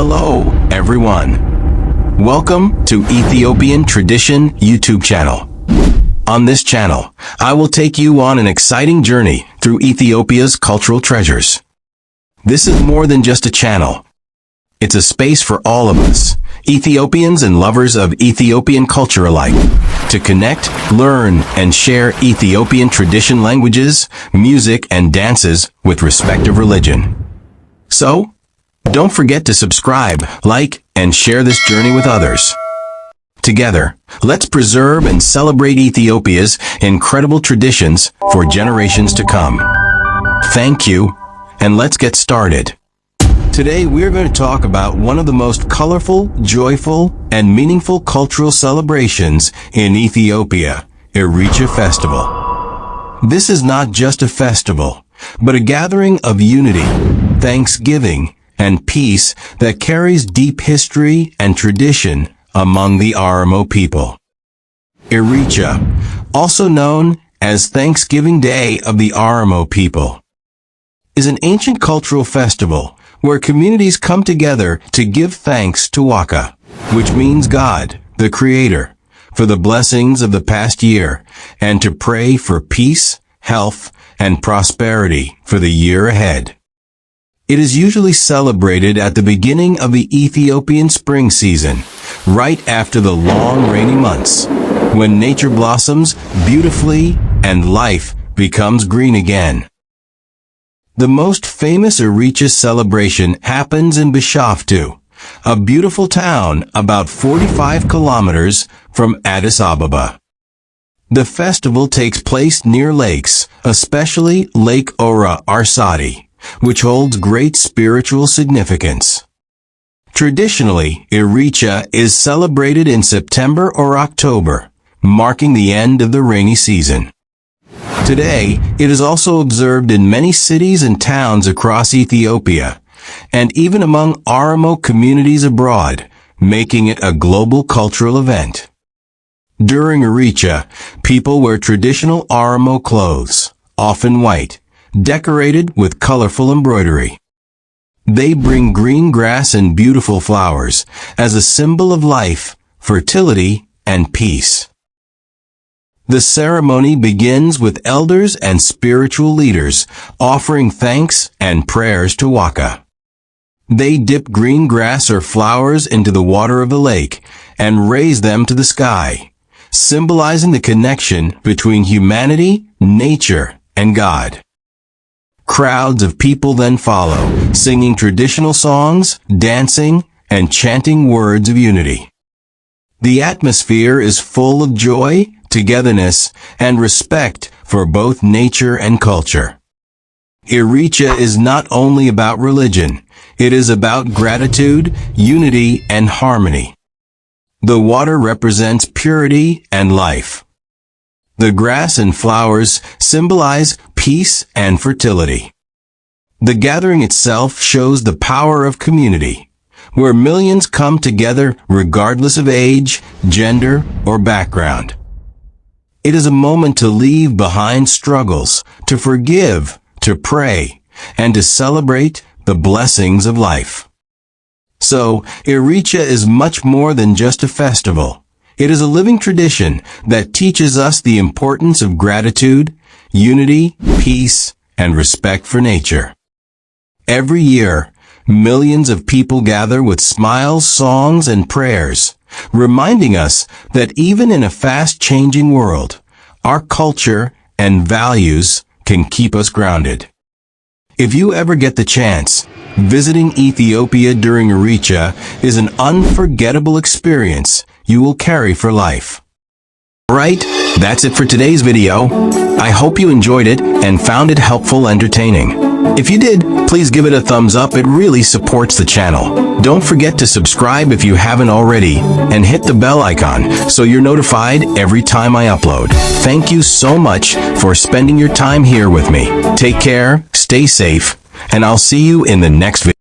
Hello, everyone. Welcome to Ethiopian Tradition YouTube channel. On this channel, I will take you on an exciting journey through Ethiopia's cultural treasures. This is more than just a channel. It's a space for all of us, Ethiopians and lovers of Ethiopian culture alike, to connect, learn, and share Ethiopian tradition languages, music, and dances with respective religion. So, don't forget to subscribe, like, and share this journey with others. Together, let's preserve and celebrate Ethiopia's incredible traditions for generations to come. Thank you, and let's get started. Today we're going to talk about one of the most colorful, joyful, and meaningful cultural celebrations in Ethiopia, Irreecha Festival. This is not just a festival, but a gathering of unity, thanksgiving, and peace that carries deep history and tradition among the Oromo people. Irreecha, also known as Thanksgiving Day of the Oromo people, is an ancient cultural festival where communities come together to give thanks to Waaqa, which means God, the Creator, for the blessings of the past year, and to pray for peace, health, and prosperity for the year ahead. It is usually celebrated at the beginning of the Ethiopian spring season, right after the long rainy months, when nature blossoms beautifully and life becomes green again. The most famous Irreecha celebration happens in Bishoftu, a beautiful town about 45 kilometers from Addis Ababa. The festival takes place near lakes, especially Lake Hora Arsadi, which holds great spiritual significance. Traditionally, Irreecha is celebrated in September or October, marking the end of the rainy season. Today, it is also observed in many cities and towns across Ethiopia, and even among Oromo communities abroad, making it a global cultural event. During Irreecha, people wear traditional Oromo clothes, often white, decorated with colorful embroidery. They bring green grass and beautiful flowers as a symbol of life, fertility, and peace. The ceremony begins with elders and spiritual leaders offering thanks and prayers to Waaqa. They dip green grass or flowers into the water of the lake and raise them to the sky, symbolizing the connection between humanity, nature, and God. Crowds of people then follow, singing traditional songs, dancing, and chanting words of unity. The atmosphere is full of joy, togetherness, and respect for both nature and culture. Irreecha is not only about religion, it is about gratitude, unity, and harmony. The water represents purity and life. The grass and flowers symbolize peace and fertility. The gathering itself shows the power of community, where millions come together regardless of age, gender, or background. It is a moment to leave behind struggles, to forgive, to pray, and to celebrate the blessings of life. So, Irreecha is much more than just a festival. It is a living tradition that teaches us the importance of gratitude, unity, peace, and respect for nature. Every year, millions of people gather with smiles, songs, and prayers, reminding us that even in a fast-changing world, our culture and values can keep us grounded. If you ever get the chance, visiting Ethiopia during Irreecha is an unforgettable experience you will carry for life. Alright, that's it for today's video. I hope you enjoyed it and found it helpful and entertaining. If you did, please give it a thumbs up. It really supports the channel. Don't forget to subscribe if you haven't already, and hit the bell icon so you're notified every time I upload. Thank you so much for spending your time here with me. Take care, stay safe, and I'll see you in the next video.